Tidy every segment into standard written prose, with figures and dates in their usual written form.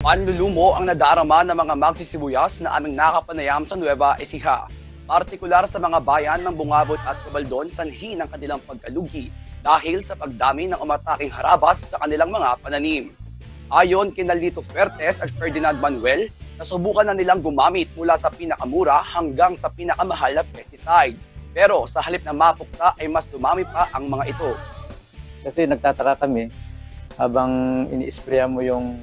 Panlulumo ang nadarama ng mga magsisibuyas na aming nakapanayam sa Nueva Ecija. Partikular sa mga bayan ng Bungabot at Cabaldon, sanhi ng kanilang pagkalugi dahil sa pagdami ng umataking harabas sa kanilang mga pananim. Ayon kina Lito Fuertes at Ferdinand Manuel, nasubukan na nilang gumamit mula sa pinakamura hanggang sa pinakamahal na pesticide. Pero sa halip na mapukta ay mas dumami pa ang mga ito. Kasi nagtataka kami, habang ini-sprayan mo yung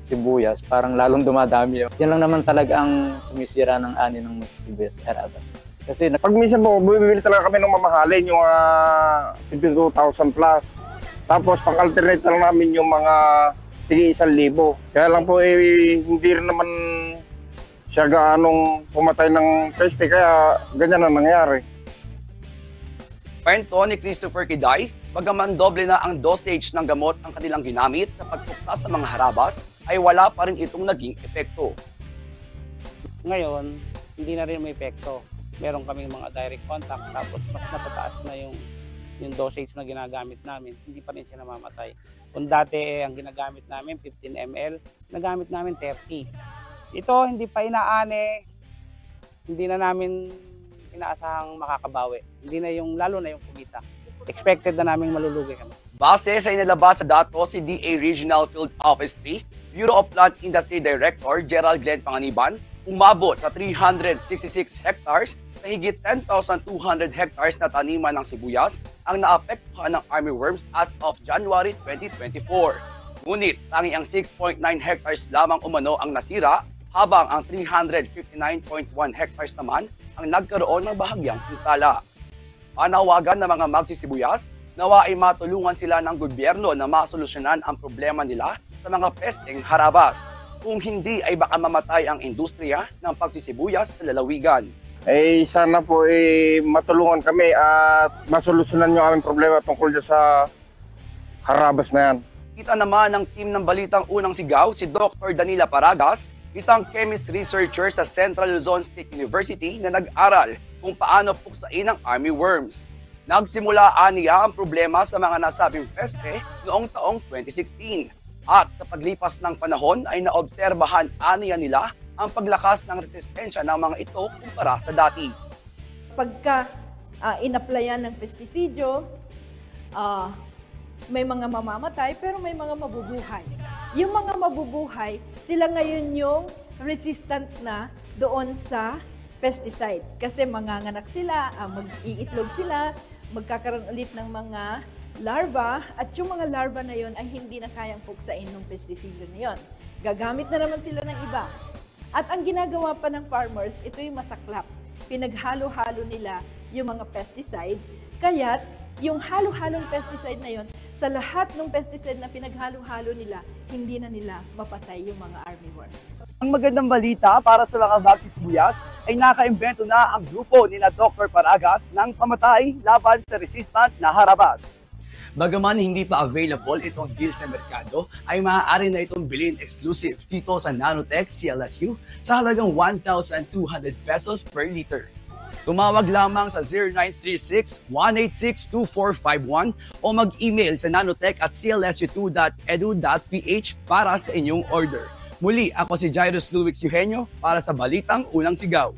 sibuyas, parang lalong dumadami. Yan lang naman talaga ang sumisira ng ani ng sibuyas, harabas. Kasi pag minsan po, bumibili talaga kami ng mamahalin, yung 52,000 plus. Tapos pang-alternate lang namin yung mga tigi 1,000. Kaya lang po hindi rin naman siya gaanong pumatay ng peste, kaya ganyan ang nangyari. Kwento ni Christopher Kiday, bagaman doble na ang dosage ng gamot ang kanilang ginamit sa pagtuksa sa mga harabas, ay wala pa rin itong naging epekto. Ngayon, hindi na rin may epekto. Meron kaming mga direct contact, tapos mas matataas na yung dosage na ginagamit namin, hindi pa rin siya namamatay. Kung dati ang ginagamit namin 15 ml, nagamit namin 30. Ito hindi pa inaane, hindi na namin inaasahang makakabawi. Hindi na yung, lalo na yung kumita. Expected na namin malulugi kami. Base sa inilabas sa datos si DA Regional Field Office 3, Bureau of Plant Industry Director Gerald Glenn Panganiban, umabot sa 366 hectares sa higit 10,200 hectares na taniman ng sibuyas ang naapektuhan ng armyworms as of January 2024. Ngunit tangi ang 6.9 hectares lamang umano ang nasira, habang ang 359.1 hectares naman ang nagkaroon ng bahagyang pinsala. Panawagan ng mga magsisibuyas, nawa ay matulungan sila ng gobyerno na masolusyonan ang problema nila sa mga pesteng harabas. Kung hindi ay baka mamatay ang industriya ng pagsisibuyas sa lalawigan. Sana po matulungan kami at masolusyonan yung aming problema tungkol sa harabas na yan. Kita naman ng team ng Balitang Unang Sigaw si Dr. Danila Paragas, isang chemist researcher sa Central Luzon State University na nag-aral kung paano puksain ang armyworms. Nagsimula aniya ang problema sa mga nasabing peste noong taong 2016. At sa paglipas ng panahon ay naobserbahan aniya nila ang paglakas ng resistensya ng mga ito kumpara sa dati. Pagka in-applyan ng pestisidyo, may mga mamamatay pero may mga mabubuhay. Yung mga mabubuhay, sila ngayon yung resistant na doon sa pesticide. Kasi manganganak sila, mag-iitlog sila, magkakaroon ulit ng mga larva, at yung mga larva na yon ay hindi na kayang puksain ng pesticide na yon. Gagamit na naman sila ng iba. At ang ginagawa pa ng farmers, ito yung masaklap. Pinaghalo-halo nila yung mga pesticide, kaya't yung halo-halong pesticide na yon, sa lahat ng pesticide na pinaghalo-halo nila, hindi na nila mapatay yung mga armyworm. Ang magandang balita para sa mga magsisibuyas ay nakaimbento na ang grupo ni Dr. Paragas ng pamatay laban sa resistant na harabas. Bagaman hindi pa available itong deal sa merkado, ay maaari na itong bilhin exclusive dito sa Nanotech CLSU sa halagang 1,200 pesos per liter. Tumawag lamang sa 0936-186-2451 o mag-email sa nanotech@clsu2.edu.ph para sa inyong order. Muli, ako si Jairus Luix Eugenio para sa Balitang Unang Sigaw.